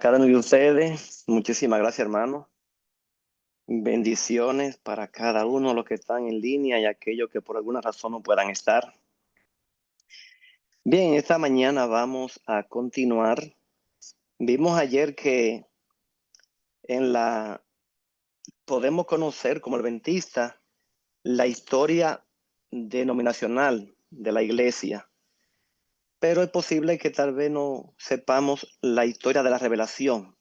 Cada uno de ustedes, muchísimas gracias, hermano. Bendiciones para cada uno de los que están en línea y aquellos que por alguna razón no puedan estar. Bien, esta mañana vamos a continuar. Vimos ayer que en la podemos conocer como adventista la historia denominacional de la iglesia, pero es posible que tal vez no sepamos la historia de la revelación.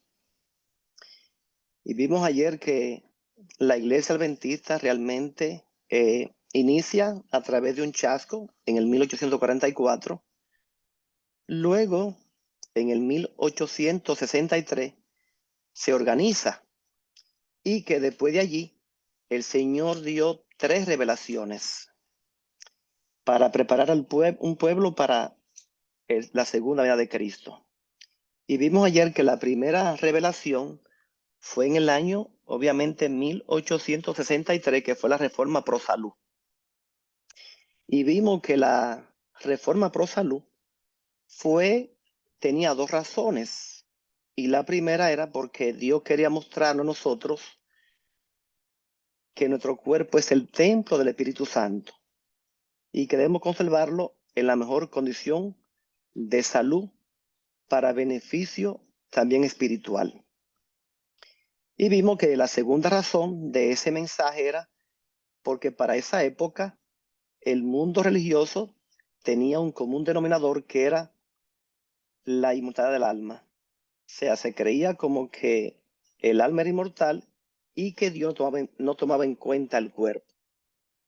Y vimos ayer que la iglesia adventista realmente inicia a través de un chasco en el 1844. Luego, en el 1863, se organiza y que después de allí el Señor dio 3 revelaciones para preparar un pueblo para la segunda venida de Cristo. Y vimos ayer que la primera revelación fue en el año, obviamente, 1863, que fue la Reforma Pro Salud. Y vimos que la Reforma Pro Salud tenía 2 razones. Y la primera era porque Dios quería mostrarnos a nosotros que nuestro cuerpo es el templo del Espíritu Santo y que debemos conservarlo en la mejor condición de salud para beneficio también espiritual. Y vimos que la segunda razón de ese mensaje era porque para esa época el mundo religioso tenía un común denominador que era la inmortalidad del alma. O sea, se creía como que el alma era inmortal y que Dios no tomaba en cuenta el cuerpo.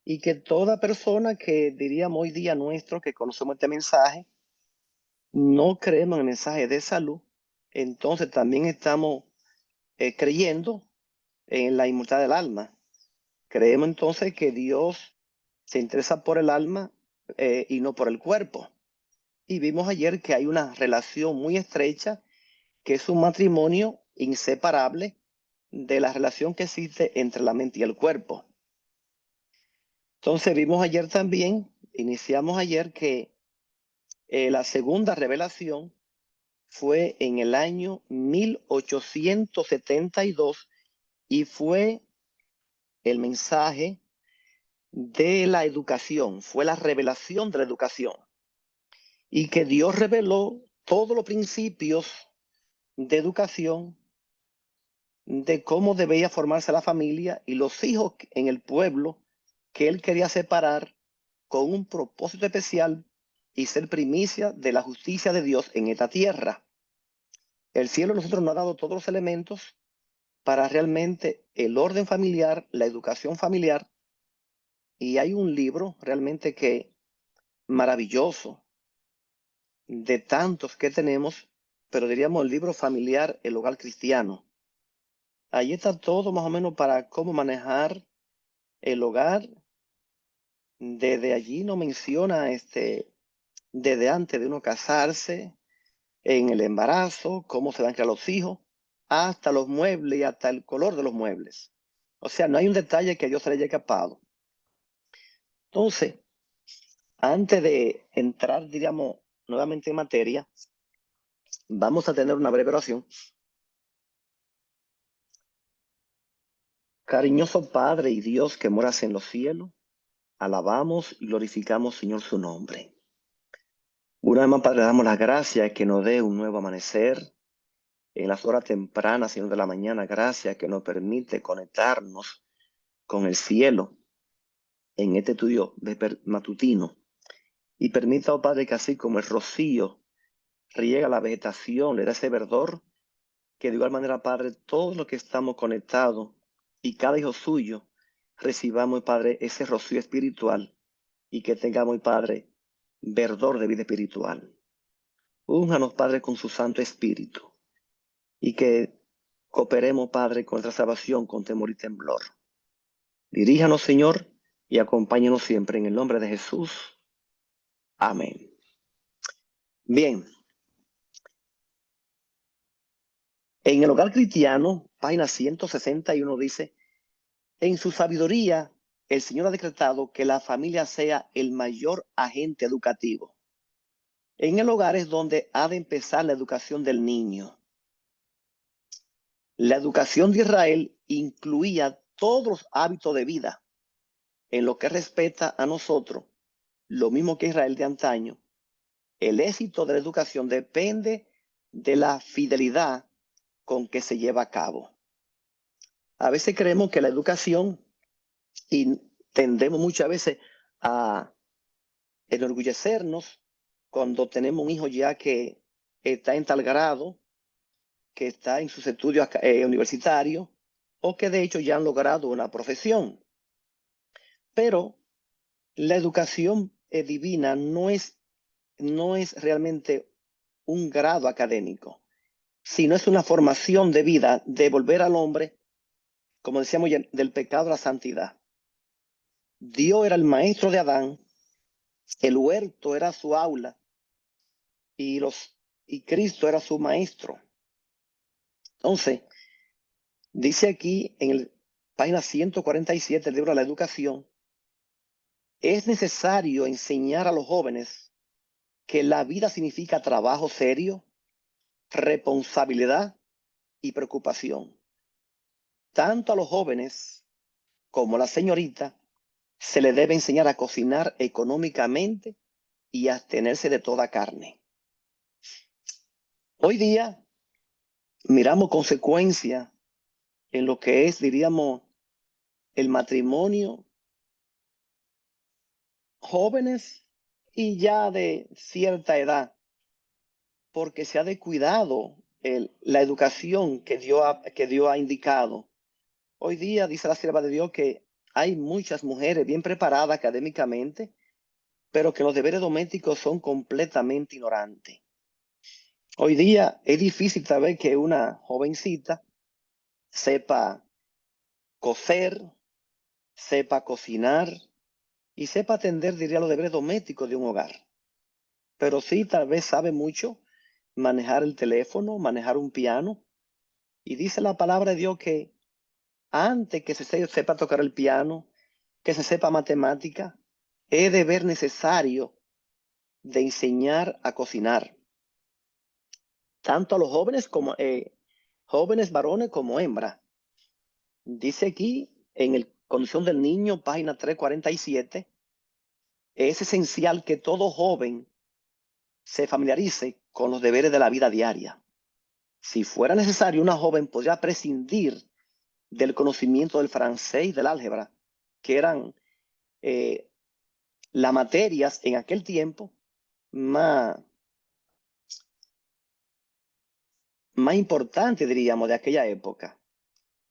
Y que toda persona que diríamos hoy día nuestro, que conocemos este mensaje, no creemos en el mensaje de salud, entonces también estamos creyendo en la inmortalidad del alma. Creemos entonces que Dios se interesa por el alma y no por el cuerpo. Y vimos ayer que hay una relación muy estrecha, que es un matrimonio inseparable de la relación que existe entre la mente y el cuerpo. Entonces vimos ayer también, iniciamos ayer que la segunda revelación fue en el año 1872 y fue el mensaje de la educación, fue la revelación de la educación. Y que Dios reveló todos los principios de educación, de cómo debía formarse la familia y los hijos en el pueblo que él quería separar con un propósito especial y ser primicia de la justicia de Dios en esta tierra. El cielo a nosotros nos ha dado todos los elementos para realmente el orden familiar, la educación familiar, y hay un libro realmente que maravilloso de tantos que tenemos, pero diríamos el libro familiar, el hogar cristiano. Ahí está todo más o menos para cómo manejar el hogar. Desde allí no menciona desde antes de uno casarse, en el embarazo, cómo se van a crear los hijos, hasta los muebles y hasta el color de los muebles. O sea, no hay un detalle que a Dios se le haya escapado. Entonces, antes de entrar, diríamos, nuevamente en materia, vamos a tener una breve oración. Cariñoso Padre y Dios que moras en los cielos, alabamos y glorificamos, Señor, su nombre. Una vez más, Padre, damos las gracias que nos dé un nuevo amanecer en las horas tempranas, Señor, de la mañana. Gracias que nos permite conectarnos con el cielo en este estudio matutino. Y permita, oh Padre, que así como el rocío riega la vegetación, le da ese verdor, que de igual manera, Padre, todos los que estamos conectados y cada hijo suyo, recibamos, Padre, ese rocío espiritual y que tengamos, Padre, verdor de vida espiritual. Únjanos, Padre, con su Santo Espíritu y que cooperemos, Padre, con nuestra salvación con temor y temblor. Diríjanos, Señor, y acompáñenos siempre en el nombre de Jesús. Amén. Bien, en el hogar cristiano, página 161 dice, en su sabiduría, el Señor ha decretado que la familia sea el mayor agente educativo. En el hogar es donde ha de empezar la educación del niño. La educación de Israel incluía todos los hábitos de vida en lo que respecta a nosotros, lo mismo que Israel de antaño. El éxito de la educación depende de la fidelidad con que se lleva a cabo. A veces creemos que la educación, y tendemos muchas veces a enorgullecernos cuando tenemos un hijo ya que está en tal grado, que está en sus estudios universitarios, o que de hecho ya han logrado una profesión. Pero la educación divina no es realmente un grado académico, sino es una formación de vida, de volver al hombre, como decíamos ya, del pecado a la santidad. Dios era el maestro de Adán, el huerto era su aula y Cristo era su maestro. Entonces, dice aquí en el página 147 del libro de la educación, es necesario enseñar a los jóvenes que la vida significa trabajo serio, responsabilidad y preocupación. Tanto a los jóvenes como a la señorita se le debe enseñar a cocinar económicamente y a abstenerse de toda carne. Hoy día miramos consecuencias en lo que es, diríamos, el matrimonio, jóvenes y ya de cierta edad, porque se ha descuidado la educación que Dios ha indicado. Hoy día dice la sierva de Dios que hay muchas mujeres bien preparadas académicamente, pero que los deberes domésticos son completamente ignorantes. Hoy día es difícil saber que una jovencita sepa coser, sepa cocinar y sepa atender, diría, los deberes domésticos de un hogar. Pero sí, tal vez sabe mucho manejar el teléfono, manejar un piano. Y dice la palabra de Dios que antes que se sepa tocar el piano, que se sepa matemática, es deber necesario de enseñar a cocinar, tanto a los jóvenes varones como hembras. Dice aquí en el Condición del Niño, página 347, es esencial que todo joven se familiarice con los deberes de la vida diaria. Si fuera necesario, una joven podría prescindir del conocimiento del francés y del álgebra, que eran las materias en aquel tiempo más importantes, diríamos, de aquella época.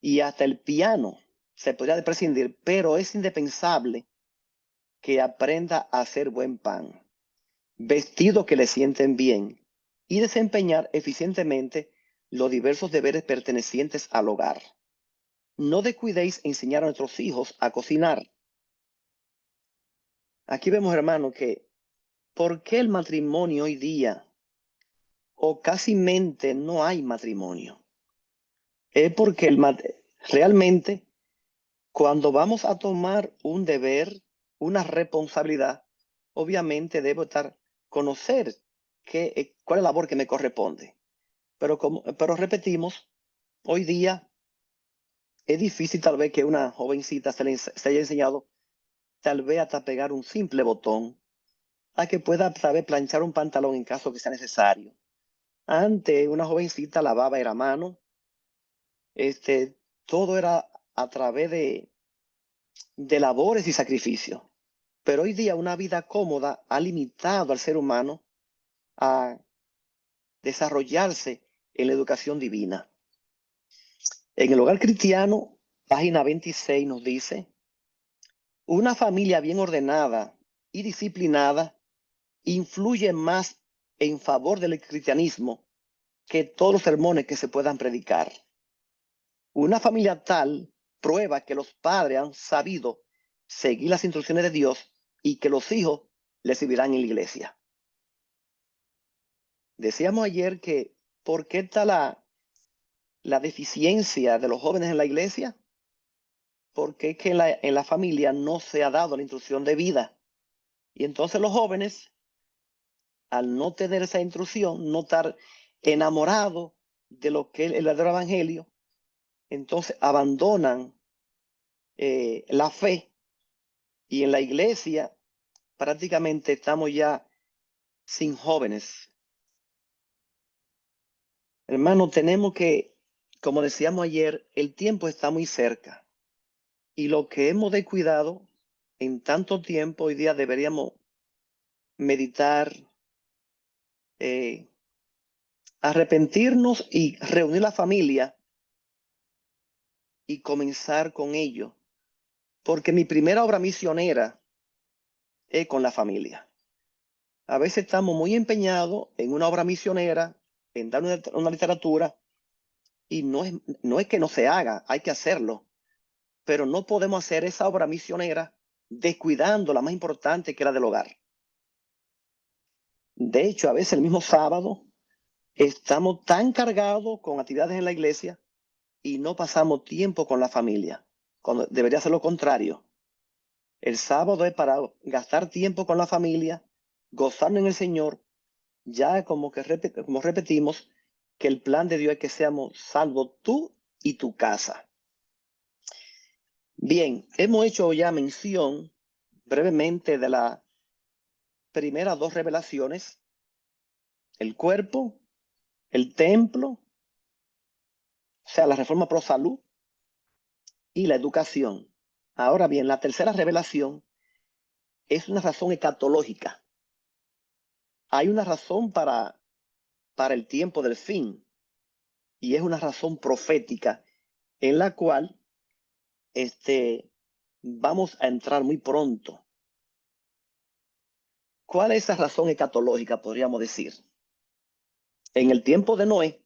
Y hasta el piano se podría prescindir, pero es indispensable que aprenda a hacer buen pan, vestidos que le sienten bien y desempeñar eficientemente los diversos deberes pertenecientes al hogar. No descuidéis enseñar a nuestros hijos a cocinar. Aquí vemos, hermano, que ¿por qué el matrimonio hoy día o casi mente no hay matrimonio? Es porque realmente cuando vamos a tomar un deber, una responsabilidad, obviamente debo conocer cuál es la labor que me corresponde. Pero repetimos, hoy día es difícil tal vez que una jovencita se haya enseñado tal vez hasta pegar un simple botón, a que pueda saber planchar un pantalón en caso que sea necesario. Antes una jovencita lavaba era a mano, todo era a través de labores y sacrificios. Pero hoy día una vida cómoda ha limitado al ser humano a desarrollarse en la educación divina. En el hogar cristiano, página 26 nos dice, una familia bien ordenada y disciplinada influye más en favor del cristianismo que todos los sermones que se puedan predicar. Una familia tal prueba que los padres han sabido seguir las instrucciones de Dios y que los hijos le servirán en la iglesia. Decíamos ayer que ¿por qué está la deficiencia de los jóvenes en la iglesia? Porque es que en la familia no se ha dado la instrucción de vida. Y entonces los jóvenes, al no tener esa instrucción, no estar enamorados de lo que es el verdadero evangelio, entonces abandonan la fe, y en la iglesia prácticamente estamos ya sin jóvenes. Hermano, tenemos que, como decíamos ayer, el tiempo está muy cerca, y lo que hemos descuidado en tanto tiempo, hoy día deberíamos meditar, arrepentirnos y reunir la familia y comenzar con ello, porque mi primera obra misionera es con la familia. A veces estamos muy empeñados en una obra misionera, en dar una literatura, y no es que no se haga, hay que hacerlo, pero no podemos hacer esa obra misionera descuidando la más importante, que es la del hogar. De hecho, a veces el mismo sábado estamos tan cargados con actividades en la iglesia y no pasamos tiempo con la familia, cuando debería ser lo contrario. El sábado es para gastar tiempo con la familia, gozarnos en el Señor, ya como repetimos, que el plan de Dios es que seamos salvos tú y tu casa. Bien, hemos hecho ya mención brevemente de las primeras dos revelaciones: el cuerpo, el templo, o sea, la reforma pro salud, y la educación. Ahora bien, la tercera revelación es una razón escatológica. Hay una razón para el tiempo del fin, y es una razón profética en la cual vamos a entrar muy pronto. ¿Cuál es esa razón escatológica, podríamos decir? En el tiempo de Noé,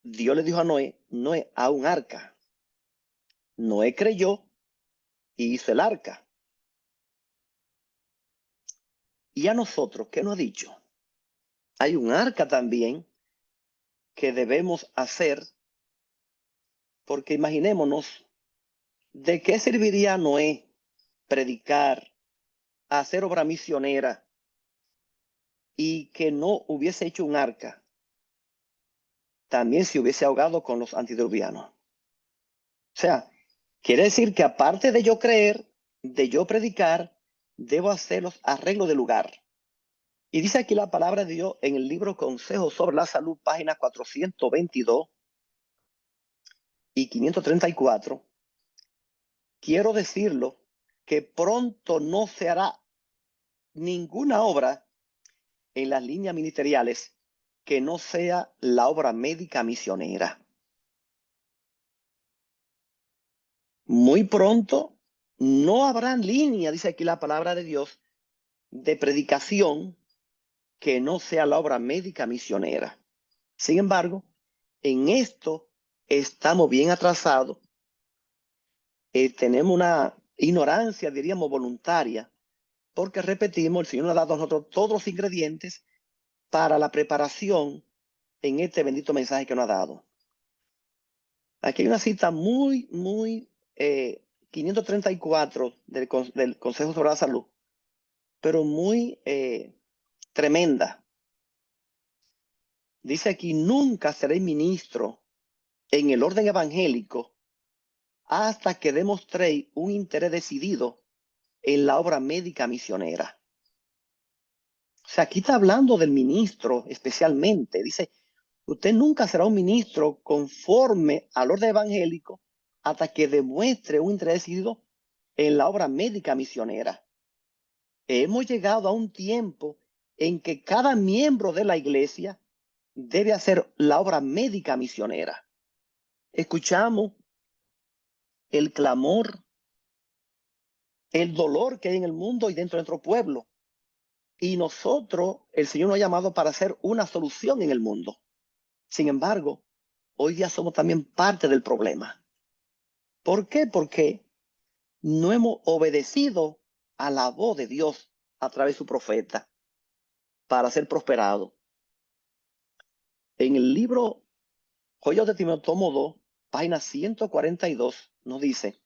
Dios le dijo a Noé, a un arca. Noé creyó y hizo el arca. Y a nosotros, ¿qué nos ha dicho? Hay un arca también que debemos hacer, porque imaginémonos, ¿de qué serviría a Noé predicar, hacer obra misionera, y que no hubiese hecho un arca? También se hubiese ahogado con los antidiluvianos. O sea, quiere decir que aparte de yo creer, de yo predicar, debo hacer los arreglos del lugar. Y dice aquí la palabra de Dios en el libro Consejos sobre la Salud, páginas 422 y 534. Quiero decirlo, que pronto no se hará ninguna obra en las líneas ministeriales que no sea la obra médica misionera. Muy pronto no habrá línea, dice aquí la palabra de Dios, de predicación que no sea la obra médica misionera. Sin embargo, en esto estamos bien atrasados. Tenemos una ignorancia, diríamos, voluntaria, porque repetimos, el Señor nos ha dado a nosotros todos los ingredientes para la preparación en este bendito mensaje que nos ha dado. Aquí hay una cita muy, 534 del Consejo sobre la Salud, pero muy tremenda. Dice aquí: nunca seré ministro en el orden evangélico hasta que demostréis un interés decidido en la obra médica misionera. O sea, aquí está hablando del ministro especialmente. Dice: usted nunca será un ministro conforme al orden evangélico hasta que demuestre un interés decidido en la obra médica misionera. Hemos llegado a un tiempo en que cada miembro de la iglesia debe hacer la obra médica misionera. Escuchamos el clamor, el dolor que hay en el mundo y dentro de nuestro pueblo. Y nosotros, el Señor nos ha llamado para hacer una solución en el mundo. Sin embargo, hoy día somos también parte del problema. ¿Por qué? Porque no hemos obedecido a la voz de Dios a través de su profeta para ser prosperado. En el libro Joyas de Timoteo, tomo 2, página 142, nos dice: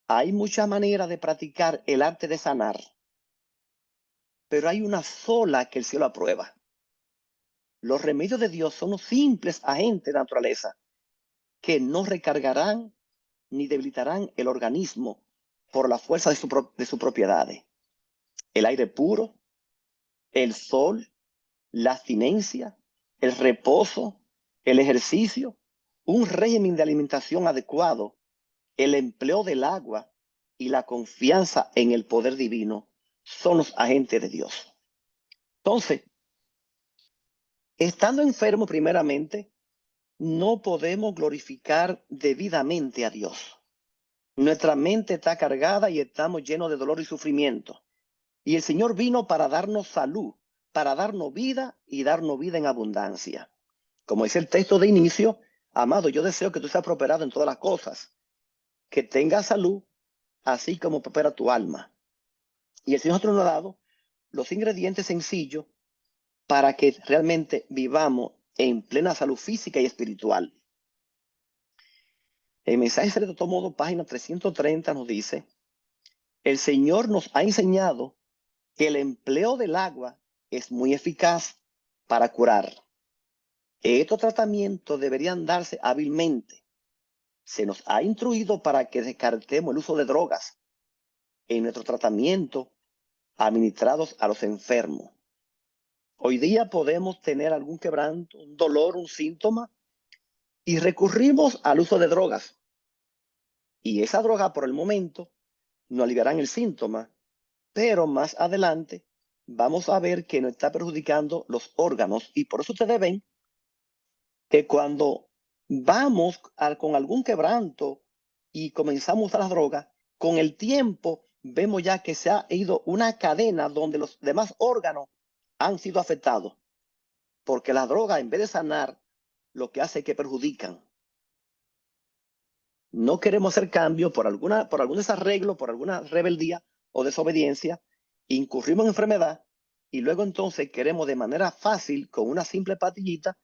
hay muchas maneras de practicar el arte de sanar, pero hay una sola que el cielo aprueba. Los remedios de Dios son los simples agentes de naturaleza que no recargarán ni debilitarán el organismo por la fuerza de sus propiedades. El aire puro, el sol, la abstinencia, el reposo, el ejercicio, un régimen de alimentación adecuado, el empleo del agua y la confianza en el poder divino son los agentes de Dios. Entonces, estando enfermo primeramente, no podemos glorificar debidamente a Dios. Nuestra mente está cargada y estamos llenos de dolor y sufrimiento. Y el Señor vino para darnos salud, para darnos vida y darnos vida en abundancia. Como dice el texto de inicio, amado, yo deseo que tú seas prosperado en todas las cosas, que tengas salud, así como prospera tu alma. Y el Señor nos ha dado los ingredientes sencillos para que realmente vivamos en plena salud física y espiritual. El mensaje de todo modo, página 330, nos dice: el Señor nos ha enseñado que el empleo del agua es muy eficaz para curar. Estos tratamientos deberían darse hábilmente. Se nos ha instruido para que descartemos el uso de drogas en nuestro tratamiento administrados a los enfermos. Hoy día podemos tener algún quebranto, un dolor, un síntoma, y recurrimos al uso de drogas. Y esa droga por el momento no aliviarán el síntoma, pero más adelante vamos a ver que nos está perjudicando los órganos. Y por eso ustedes ven que cuando vamos con algún quebranto y comenzamos a usar las drogas, con el tiempo vemos ya que se ha ido una cadena donde los demás órganos han sido afectados. Porque la droga, en vez de sanar, lo que hace es que perjudican. No queremos hacer cambio por algún desarreglo, por alguna rebeldía o desobediencia, incurrimos en enfermedad y luego entonces queremos de manera fácil, con una simple pastillita,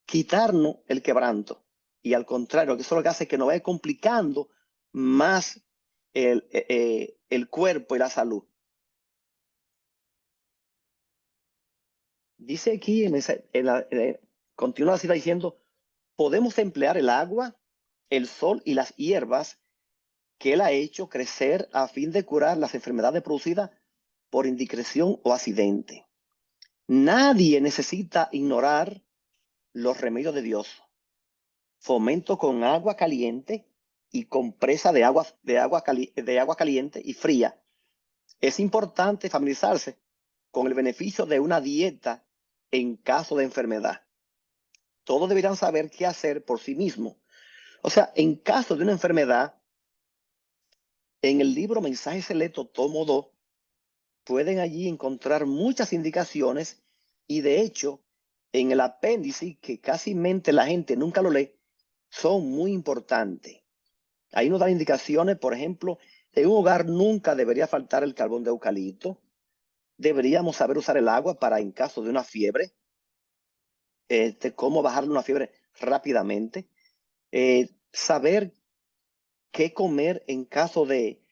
quitarnos el quebranto. Y al contrario, que eso lo que hace es que nos vaya complicando más el cuerpo y la salud. Dice aquí, continúa así diciendo: podemos emplear el agua, el sol y las hierbas que Él ha hecho crecer a fin de curar las enfermedades producidas por indiscreción o accidente. Nadie necesita ignorar los remedios de Dios. Fomento con agua caliente y compresa de agua caliente y fría. Es importante familiarizarse con el beneficio de una dieta en caso de enfermedad. Todos deberían saber qué hacer por sí mismos. O sea, en caso de una enfermedad, en el libro Mensaje Selecto, tomo 2, pueden allí encontrar muchas indicaciones y de hecho, en el apéndice, que casi mente la gente nunca lo lee, son muy importantes. Ahí nos dan indicaciones, por ejemplo, en un hogar nunca debería faltar el carbón de eucalipto. Deberíamos saber usar el agua para en caso de una fiebre, cómo bajarle una fiebre rápidamente. Saber qué comer en caso de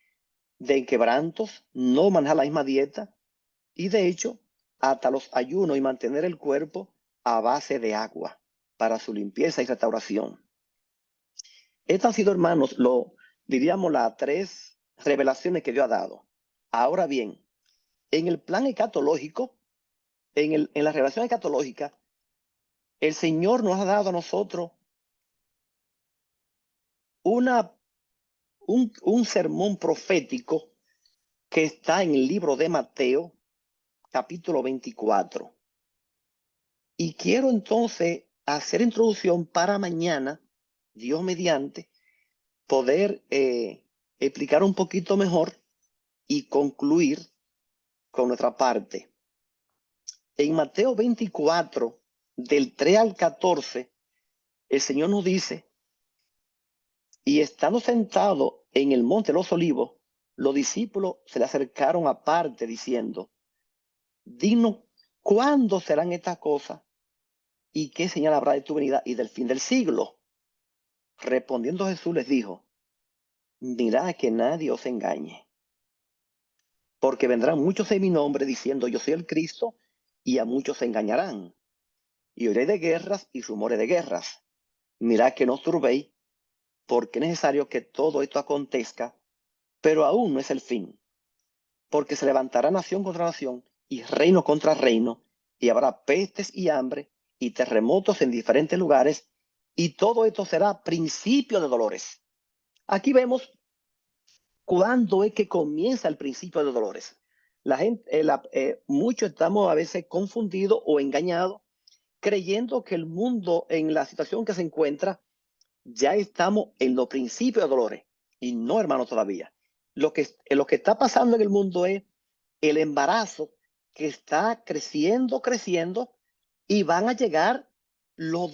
quebrantos, no manejar la misma dieta y de hecho hasta los ayunos y mantener el cuerpo a base de agua para su limpieza y restauración. Estas han sido, hermanos, diríamos las 3 revelaciones que Dios ha dado. Ahora bien, en el plan escatológico, en la revelación escatológica, el Señor nos ha dado a nosotros un sermón profético que está en el libro de Mateo, capítulo 24. Y quiero entonces hacer introducción para mañana, Dios mediante, poder explicar un poquito mejor y concluir con nuestra parte. En Mateo 24, del 3 al 14, el Señor nos dice: y estando sentado en el monte de los olivos, los discípulos se le acercaron aparte diciendo: dinos, ¿cuándo serán estas cosas? ¿Y qué señal habrá de tu venida y del fin del siglo? Respondiendo Jesús les dijo: mirad que nadie os engañe, porque vendrán muchos en mi nombre diciendo yo soy el Cristo, y a muchos se engañarán. Y oiréis de guerras y rumores de guerras. Mirad que no os turbéis, porque es necesario que todo esto acontezca, pero aún no es el fin, porque se levantará nación contra nación y reino contra reino, y habrá pestes y hambre y terremotos en diferentes lugares, y todo esto será principio de dolores. Aquí vemos cuándo es que comienza el principio de dolores. La gente, muchos estamos a veces confundidos o engañados, creyendo que el mundo en la situación que se encuentra ya estamos en los principios de dolores. Y no, hermano, todavía. Lo que está pasando en el mundo es el embarazo que está creciendo, creciendo, y van a llegar los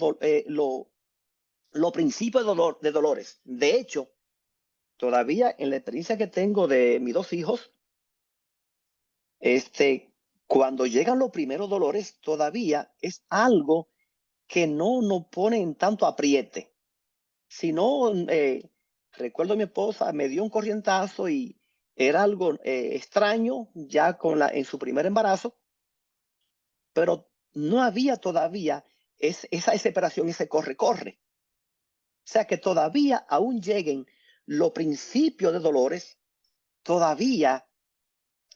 principios de dolores. De hecho, todavía en la experiencia que tengo de mis dos hijos, cuando llegan los primeros dolores, todavía es algo que no nos pone en tanto apriete. Si no, recuerdo a mi esposa, me dio un corrientazo y era algo extraño ya en su primer embarazo, pero no había todavía esa desesperación, ese corre. O sea que todavía aún lleguen los principios de dolores, todavía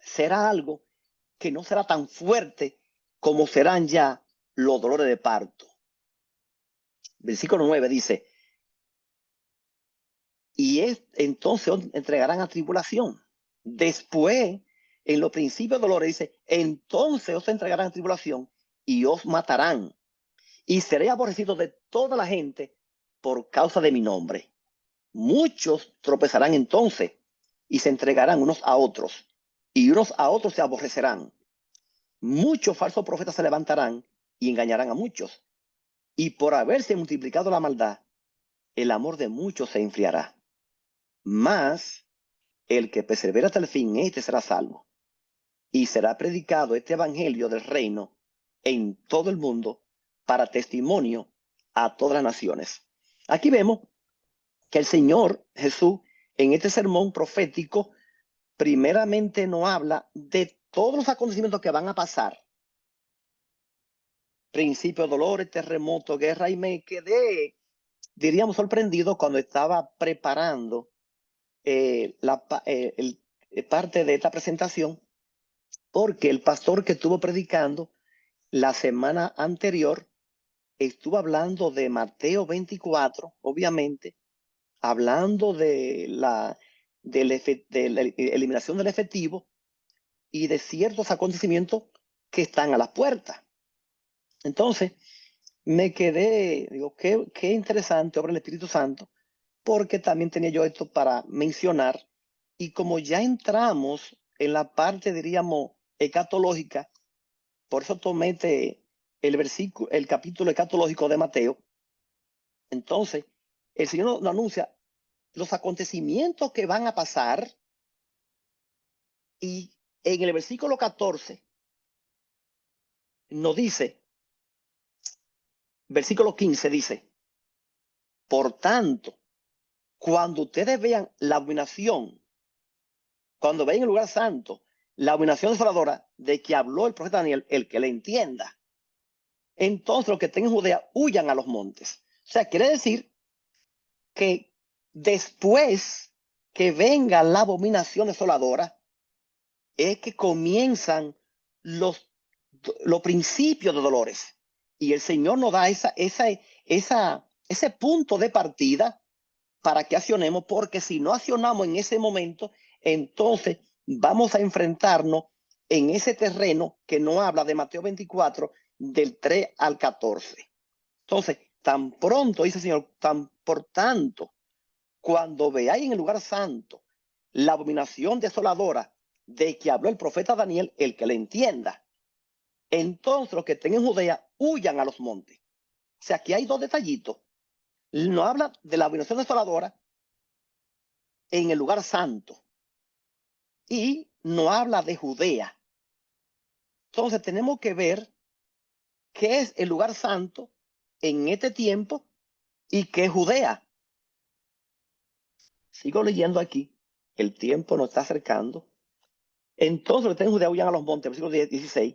será algo que no será tan fuerte como serán ya los dolores de parto. Versículo 9 dice, entonces os entregarán a tribulación. Después, en los principios de dolores dice, entonces os entregarán a tribulación y os matarán. Y seréis aborrecidos de toda la gente por causa de mi nombre. Muchos tropezarán entonces y se entregarán unos a otros, y unos a otros se aborrecerán. Muchos falsos profetas se levantarán y engañarán a muchos. Y por haberse multiplicado la maldad, el amor de muchos se enfriará. Mas el que persevera hasta el fin, este será salvo. Y será predicado este evangelio del reino en todo el mundo para testimonio a todas las naciones. Aquí vemos que el Señor Jesús en este sermón profético primeramente nos habla de todos los acontecimientos que van a pasar. Principio, dolores, terremoto, guerra, y me quedé, diríamos, sorprendido cuando estaba preparando parte de esta presentación, porque el pastor que estuvo predicando la semana anterior estuvo hablando de Mateo 24, obviamente, hablando de la eliminación del efectivo y de ciertos acontecimientos que están a las puertas. Entonces, me quedé, digo, qué interesante obra del Espíritu Santo, porque también tenía yo esto para mencionar. Y como ya entramos en la parte, diríamos, escatológica, por eso tomé el capítulo escatológico de Mateo. Entonces, el Señor nos anuncia los acontecimientos que van a pasar, y en el versículo 14 nos dice, versículo 15 dice, por tanto, cuando ustedes vean la abominación, cuando vean el lugar santo, la abominación desoladora de que habló el profeta Daniel, el que le entienda, entonces los que estén en Judea huyan a los montes. O sea, quiere decir que después que venga la abominación desoladora, es que comienzan los, los principios de dolores. Y el Señor nos da ese punto de partida para que accionemos, porque si no accionamos en ese momento, entonces vamos a enfrentarnos en ese terreno que no habla de Mateo 24, del 3 al 14. Entonces, tan pronto, dice el Señor, por tanto, cuando veáis en el lugar santo la abominación desoladora de que habló el profeta Daniel, el que le entienda, entonces los que estén en Judea huyan a los montes. O sea, aquí hay dos detallitos. No habla de la abominación desoladora en el lugar santo y no habla de Judea. Entonces tenemos que ver qué es el lugar santo en este tiempo y qué es Judea. Sigo leyendo aquí. El tiempo nos está acercando. Entonces los que estén en Judea huyan a los montes, versículo 16.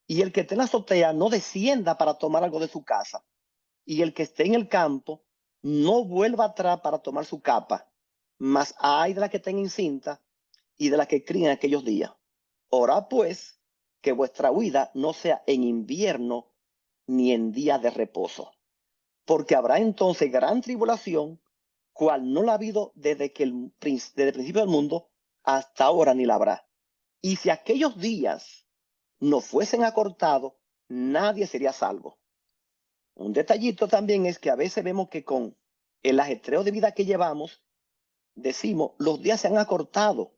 Y el que esté en la azotea no descienda para tomar algo de su casa. y el que esté en el campo no vuelva atrás para tomar su capa, mas hay de la que estén encinta y de la que críen aquellos días. Orad pues que vuestra huida no sea en invierno ni en días de reposo, porque habrá entonces gran tribulación, cual no la ha habido desde el principio del mundo hasta ahora ni la habrá. Y si aquellos días no fuesen acortados, nadie sería salvo. Un detallito también es que a veces vemos que con el ajetreo de vida que llevamos, decimos, los días se han acortado.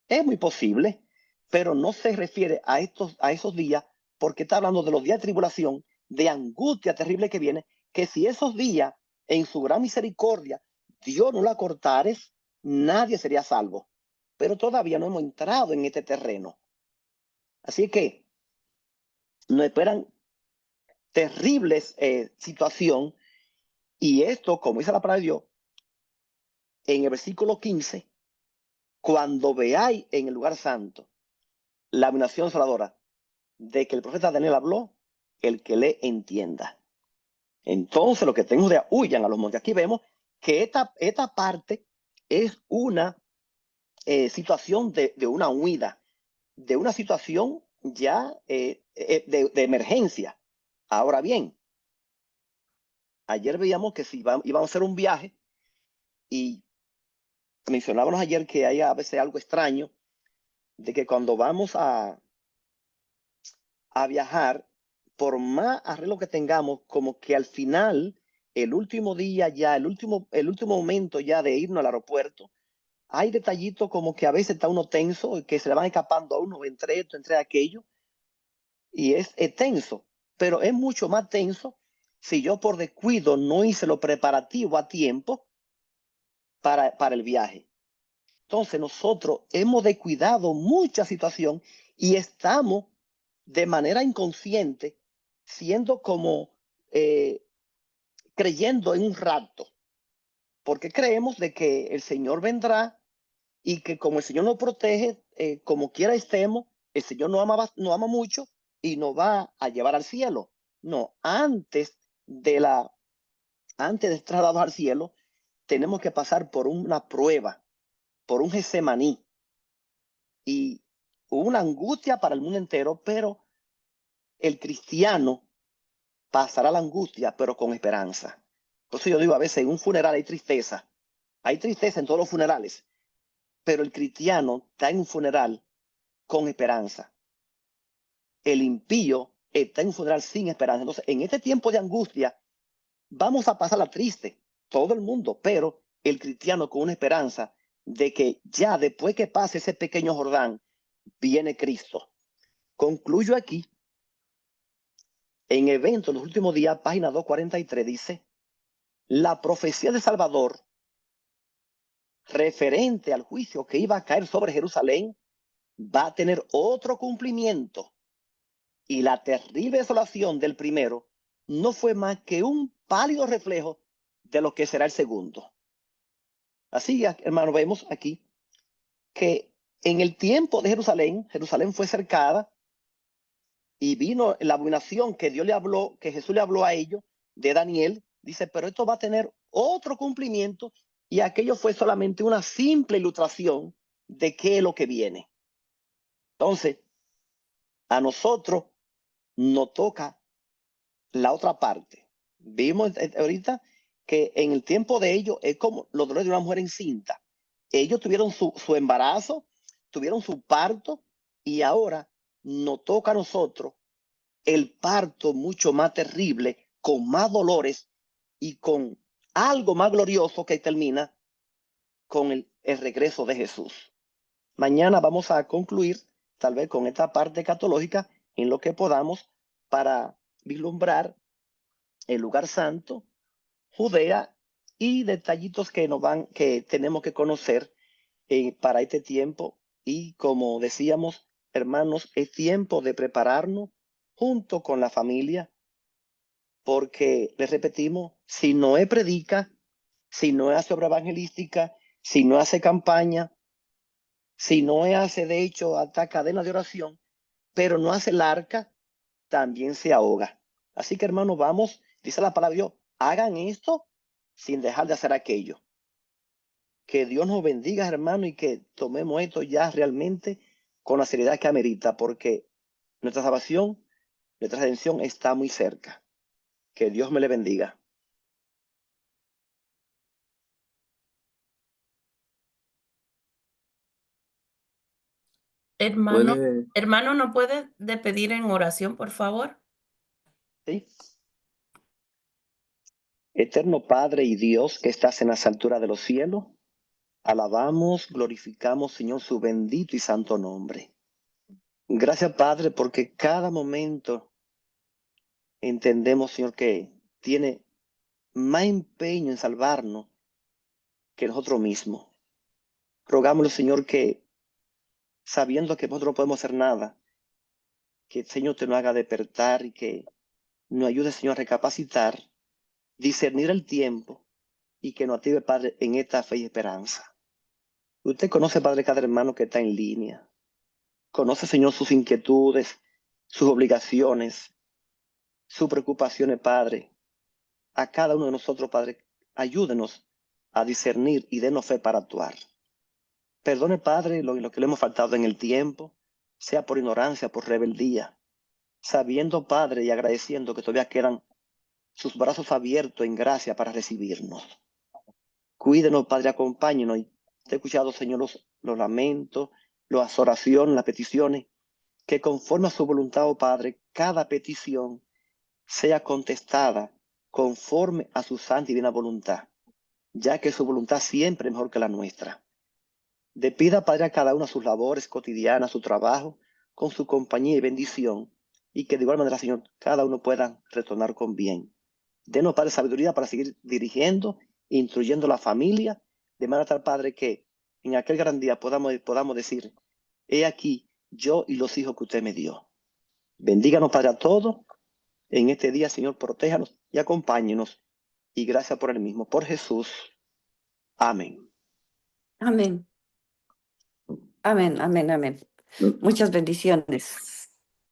Es muy posible, pero no se refiere a esos días porque está hablando de los días de tribulación, de angustia terrible que viene, que si esos días, en su gran misericordia, Dios no lo acortares, nadie sería salvo. Pero todavía no hemos entrado en este terreno. Así que nos esperan terribles situación, y esto, como dice la palabra de Dios, en el versículo 15, cuando veáis en el lugar santo la abominación desoladora de que el profeta Daniel habló, el que le entienda. Entonces, lo que tengo de huyan a los montes. Aquí vemos que esta parte es una situación de una huida, de una situación ya de emergencia. Ahora bien, ayer veíamos que si íbamos a hacer un viaje y mencionábamos ayer que hay a veces algo extraño de que cuando vamos a viajar, por más arreglo que tengamos, como que al final, el último día ya, el último momento ya de irnos al aeropuerto, hay detallitos como que a veces está uno tenso y que se le van escapando a uno entre esto, entre aquello, y es tenso, pero es mucho más tenso si yo por descuido no hice lo preparativo a tiempo para el viaje. Entonces nosotros hemos descuidado mucha situación y estamos de manera inconsciente siendo como eh, creyendo en un rapto, porque creemos de que el Señor vendrá y que como el Señor nos protege, como quiera estemos, el Señor nos ama mucho y nos va a llevar al cielo. No, antes de trasladarnos al cielo, tenemos que pasar por una prueba, por un Getsemaní, y una angustia para el mundo entero, pero el cristiano pasará la angustia, pero con esperanza. Por eso yo digo, a veces en un funeral hay tristeza en todos los funerales, pero el cristiano está en un funeral con esperanza. El impío está en un funeral sin esperanza. Entonces, en este tiempo de angustia, vamos a pasar la triste, todo el mundo, pero el cristiano con una esperanza de que ya después que pase ese pequeño Jordán, viene Cristo. Concluyo aquí. En Eventos de los Últimos Días, página 243, dice, la profecía de Salvador referente al juicio que iba a caer sobre Jerusalén va a tener otro cumplimiento, y la terrible desolación del primero no fue más que un pálido reflejo de lo que será el segundo. Así, hermano, vemos aquí que en el tiempo de Jerusalén, Jerusalén fue cercada y vino la abominación que Dios le habló, que Jesús le habló a ellos, de Daniel. Dice, pero esto va a tener otro cumplimiento, y aquello fue solamente una simple ilustración de qué es lo que viene. Entonces, a nosotros nos toca la otra parte. Vimos ahorita que en el tiempo de ellos es como los dolores de una mujer encinta. Ellos tuvieron su embarazo, tuvieron su parto, y ahora nos toca a nosotros el parto mucho más terrible, con más dolores y con algo más glorioso que termina con el regreso de Jesús. Mañana vamos a concluir tal vez con esta parte escatológica en lo que podamos para vislumbrar el lugar santo, Judea, y detallitos que tenemos que conocer para este tiempo. Y como decíamos, hermanos, es tiempo de prepararnos junto con la familia, porque les repetimos, si Noé predica, si Noé hace obra evangelística, si no hace campaña, si Noé hace de hecho hasta cadena de oración, pero no hace el arca, también se ahoga. Así que hermanos, vamos Dice la palabra de Dios, hagan esto sin dejar de hacer aquello. Que Dios nos bendiga, hermano, y que tomemos esto ya realmente con la seriedad que amerita, porque nuestra salvación, nuestra redención está muy cerca. Que Dios me le bendiga. Hermano, Puede, hermano, ¿no puede pedir en oración, por favor? ¿Sí? Eterno Padre y Dios que estás en las alturas de los cielos, alabamos, glorificamos, Señor, su bendito y santo nombre. Gracias, Padre, porque cada momento entendemos, Señor, que tiene más empeño en salvarnos que nosotros mismos. Rogámosle, Señor, que sabiendo que nosotros no podemos hacer nada, que el Señor te nos haga despertar y que nos ayude, Señor, a recapacitar, discernir el tiempo y que nos active, Padre, en esta fe y esperanza. Usted conoce, Padre, cada hermano que está en línea. Conoce, Señor, sus inquietudes, sus obligaciones, sus preocupaciones, Padre. A cada uno de nosotros, Padre, ayúdenos a discernir y denos fe para actuar. Perdone, Padre, lo que le hemos faltado en el tiempo, sea por ignorancia, por rebeldía, sabiendo, Padre, y agradeciendo que todavía quedan sus brazos abiertos en gracia para recibirnos. Cuídenos, Padre, acompáñenos. Te he escuchado, Señor, los lamentos, las oraciones, las peticiones, que conforme a su voluntad, oh Padre, cada petición sea contestada conforme a su santa y divina voluntad, ya que su voluntad siempre es mejor que la nuestra. Le pida, Padre, a cada uno sus labores cotidianas, su trabajo, con su compañía y bendición, y que de igual manera, Señor, cada uno pueda retornar con bien. Denos, Padre, sabiduría para seguir dirigiendo, instruyendo a la familia, de manera tal, Padre, que en aquel gran día podamos decir, he aquí yo y los hijos que usted me dio. Bendíganos, Padre, a todos. En este día, Señor, protéjanos y acompáñenos. Y gracias por el mismo, por Jesús. Amén. Amén. Amén, amén, amén. Muchas bendiciones.